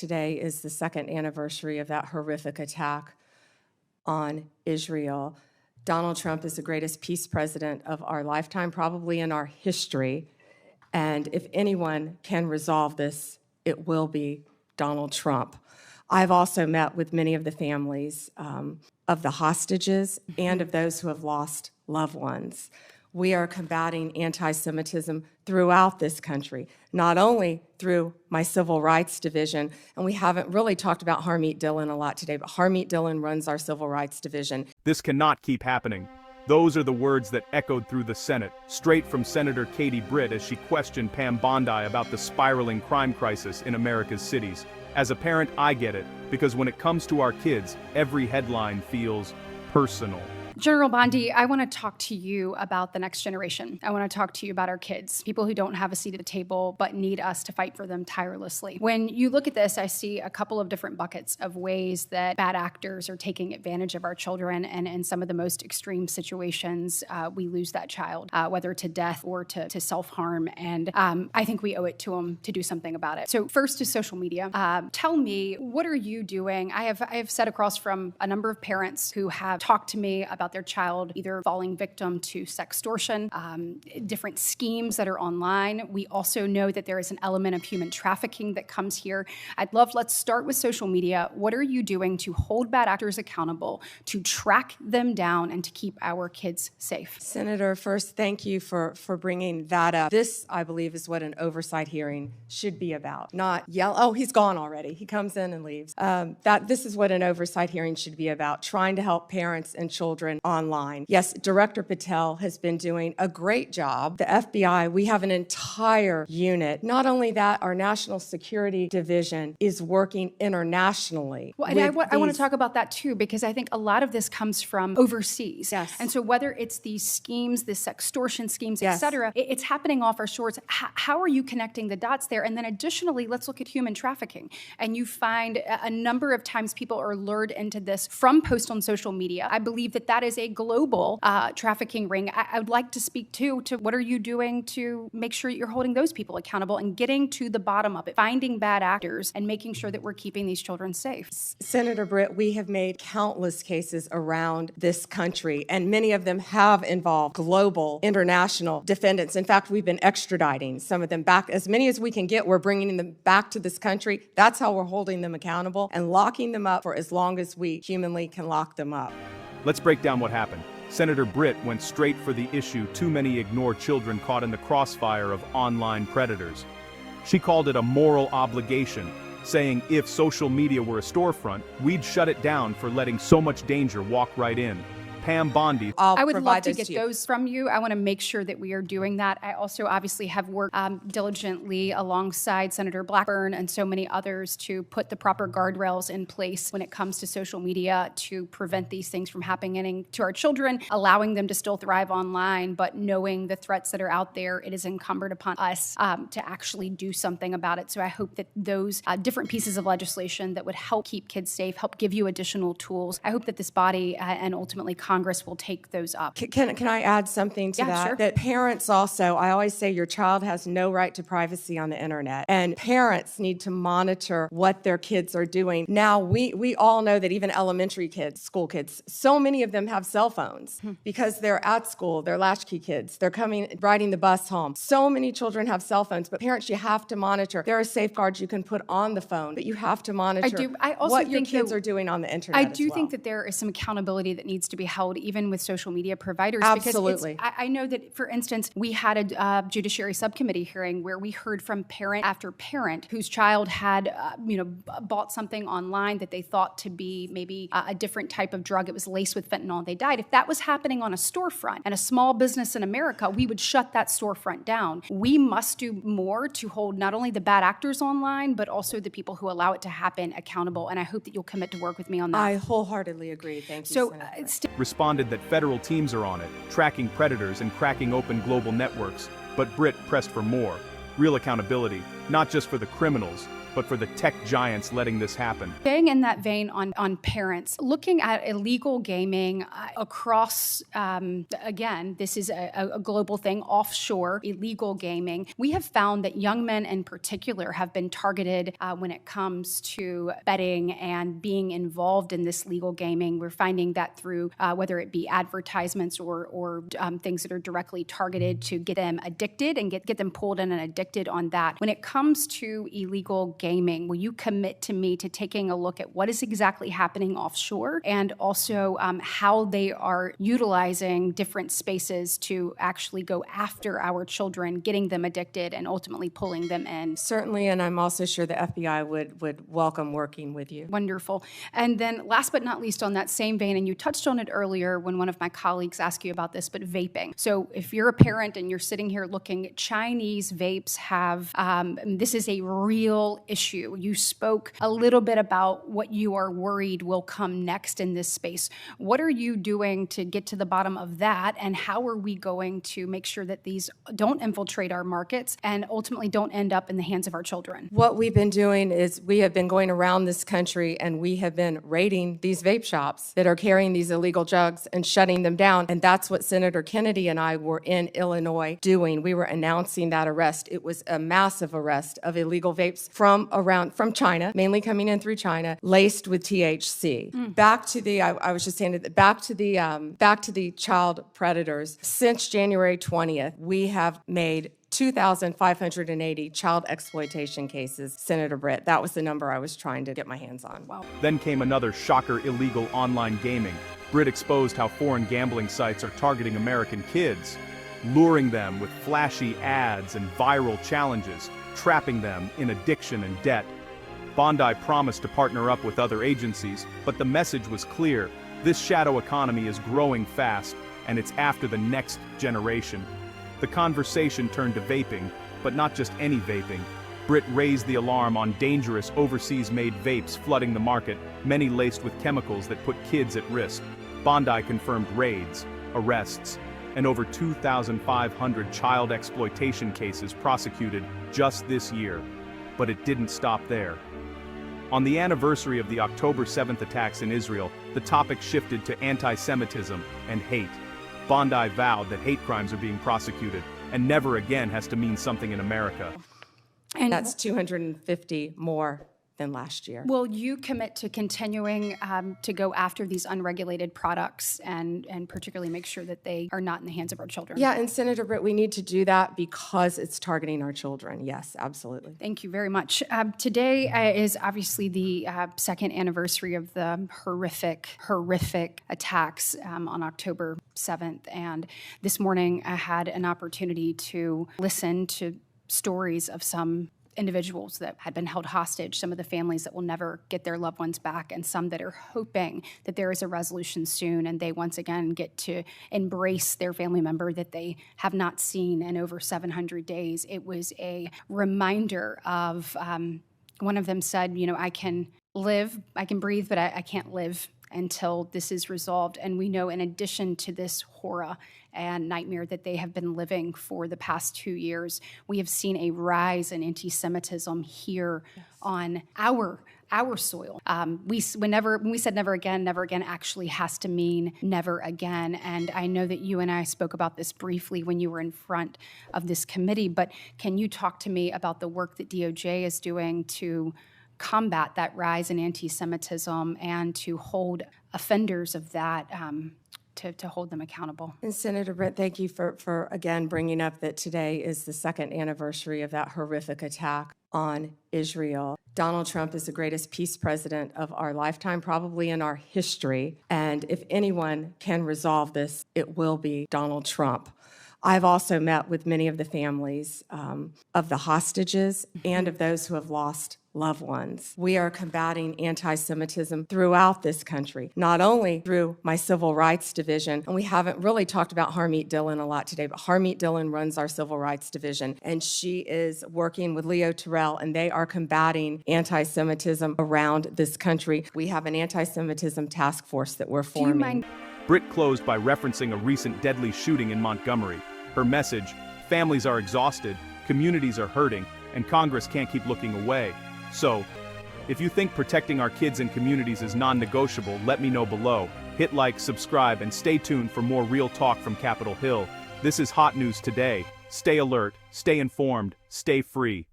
Today is the second anniversary of that horrific attack on Israel. Donald Trump is the greatest peace president of our lifetime, probably in our history. And if anyone can resolve this, it will be Donald Trump. I've also met with many of the families of the hostages and of those who have lost loved ones. We are combating anti-Semitism throughout this country, not only through my civil rights division, and we haven't really talked about Harmeet Dillon a lot today, but Harmeet Dillon runs our civil rights division. This cannot keep happening. Those are the words that echoed through the Senate, straight from Senator Britt as she questioned Pam Bondi about the spiraling crime crisis in America's cities. As a parent, I get it, because when it comes to our kids, every headline feels personal. General Bondi, I want to talk to you about the next generation. I want to talk to you about our kids, people who don't have a seat at the table but need us to fight for them tirelessly. When you look at this, I see a couple of different buckets of ways that bad actors are taking advantage of our children, and in some of the most extreme situations, we lose that child, whether to death or to self-harm, and I think we owe it to them to do something about it. So first is social media. Tell me, what are you doing? I have sat across from a number of parents who have talked to me about their child either falling victim to sextortion, different schemes that are online. We also know that there is an element of human trafficking that comes here. Let's start with social media. What are you doing to hold bad actors accountable, to track them down, and to keep our kids safe? Senator, first, thank you for bringing that up. This, I believe, is what an oversight hearing should be about. Not yell, oh, he's gone already. He comes in and leaves. This is what an oversight hearing should be about, trying to help parents and children online. Yes, Director Patel has been doing a great job. The FBI, we have an entire unit. Not only that, our National Security Division is working internationally. Well, and I want to talk about that too, because I think a lot of this comes from overseas. Yes. And so whether it's these schemes, the sextortion schemes, yes, et cetera, it's happening off our shores. How are you connecting the dots there? And then additionally, let's look at human trafficking. And you find a number of times people are lured into this from posts on social media. I believe that is a global trafficking ring. I would like to speak to what are you doing to make sure that you're holding those people accountable and getting to the bottom of it, finding bad actors and making sure that we're keeping these children safe. Senator Britt, we have made countless cases around this country, and many of them have involved global, international defendants. In fact, we've been extraditing some of them back. As many as we can get, we're bringing them back to this country. That's how we're holding them accountable and locking them up for as long as we humanly can lock them up. Let's break down what happened. Senator Britt went straight for the issue too many ignore children caught in the crossfire of online predators. She called it a moral obligation, saying if social media were a storefront, we'd shut it down for letting so much danger walk right in. Pam Bondi. I would love to get those from you. I want to make sure that we are doing that. I also obviously have worked diligently alongside Senator Blackburn and so many others to put the proper guardrails in place when it comes to social media to prevent these things from happening to our children, allowing them to still thrive online, but knowing the threats that are out there, it is incumbent upon us to actually do something about it. So I hope that those different pieces of legislation that would help keep kids safe, help give you additional tools, I hope that this body and ultimately Congress will take those up. Can I add something to that? Sure. That parents also, I always say your child has no right to privacy on the internet, and parents need to monitor what their kids are doing. Now, we all know that even elementary kids, school kids, so many of them have cell phones because they're at school, they're latchkey kids, they're riding the bus home. So many children have cell phones, but parents, you have to monitor. There are safeguards you can put on the phone, but you have to monitor what your kids are doing on the internet. I do think that there is some accountability that needs to be held even with social media providers. Absolutely. Because I know that, for instance, we had a judiciary subcommittee hearing where we heard from parent after parent whose child had bought something online that they thought to be maybe a different type of drug. It was laced with fentanyl. They died. If that was happening on a storefront and a small business in America, we would shut that storefront down. We must do more to hold not only the bad actors online, but also the people who allow it to happen accountable. And I hope that you'll commit to work with me on that. I wholeheartedly agree. Thank you, Senator. Responded that federal teams are on it, tracking predators and cracking open global networks, but Britt pressed for more. Real accountability, not just for the criminals, but for the tech giants letting this happen. Staying in that vein on parents, looking at illegal gaming across, again, this is a global thing, offshore illegal gaming. We have found that young men in particular have been targeted when it comes to betting and being involved in this legal gaming. We're finding that through whether it be advertisements or things that are directly targeted to get them addicted and get them pulled in and addicted on that. When it comes to illegal gaming, will you commit to me to taking a look at what is exactly happening offshore and also how they are utilizing different spaces to actually go after our children, getting them addicted and ultimately pulling them in? Certainly, and I'm also sure the FBI would welcome working with you. Wonderful. And then last but not least on that same vein, and you touched on it earlier when one of my colleagues asked you about this, but vaping. So if you're a parent and you're sitting here looking, Chinese vapes have, this is a real issue. You spoke a little bit about what you are worried will come next in this space. What are you doing to get to the bottom of that, and how are we going to make sure that these don't infiltrate our markets and ultimately don't end up in the hands of our children? What we've been doing is we have been going around this country and we have been raiding these vape shops that are carrying these illegal drugs and shutting them down. And that's what Senator Kennedy and I were in Illinois doing. We were announcing that arrest. It was a massive arrest of illegal vapes from China, mainly coming in through China, laced with THC. Back to the, I was just saying, back to the child predators. Since January 20th, we have made 2,580 child exploitation cases, Senator Britt. That was the number I was trying to get my hands on. Wow. Then came another shocker: illegal online gaming. Britt exposed how foreign gambling sites are targeting American kids, luring them with flashy ads and viral challenges, trapping them in addiction and debt. Bondi promised to partner up with other agencies, but the message was clear: this shadow economy is growing fast, and it's after the next generation. The conversation turned to vaping, but not just any vaping. Britt raised the alarm on dangerous overseas-made vapes flooding the market, many laced with chemicals that put kids at risk. Bondi confirmed raids, arrests, and over 2,500 child exploitation cases prosecuted just this year. But it didn't stop there. On the anniversary of the October 7th attacks in Israel, the topic shifted to antisemitism and hate. Bondi vowed that hate crimes are being prosecuted, and never again has to mean something in America. And That's 250 more than last year. will you commit to continuing to go after these unregulated products and particularly make sure that they are not in the hands of our children? Yeah, and Senator Britt, we need to do that because it's targeting our children. Yes, absolutely. Thank you very much. Today is obviously the second anniversary of the horrific attacks on October 7th. And this morning I had an opportunity to listen to stories of some individuals that had been held hostage, some of the families that will never get their loved ones back, and some that are hoping that there is a resolution soon and they once again get to embrace their family member that they have not seen in over 700 days. It was a reminder of, one of them said, I can breathe, but I can't live until this is resolved. And we know, in addition to this horror and nightmare that they have been living for the past 2 years, we have seen a rise in anti-Semitism here on our soil. When we said never again actually has to mean never again. And I know that you and I spoke about this briefly when you were in front of this committee, but can you talk to me about the work that DOJ is doing to combat that rise in anti-Semitism and to hold offenders of that, to hold them accountable? And Senator Britt, thank you for again bringing up that today is the second anniversary of that horrific attack on Israel. Donald Trump is the greatest peace president of our lifetime, probably in our history. And if anyone can resolve this, it will be Donald Trump. I've also met with many of the families of the hostages and of those who have lost loved ones. We are combating anti-Semitism throughout this country, not only through my civil rights division, and we haven't really talked about Harmeet Dillon a lot today, but Harmeet Dillon runs our civil rights division, and she is working with Leo Terrell, and they are combating anti-Semitism around this country. We have an anti-Semitism task force that we're forming. Do you mind? Britt closed by referencing a recent deadly shooting in Montgomery. Her message: families are exhausted, communities are hurting, and Congress can't keep looking away. So, if you think protecting our kids and communities is non-negotiable, let me know below. Hit like, subscribe, and stay tuned for more real talk from Capitol Hill. This is Hot News Today. Stay alert, stay informed, stay free.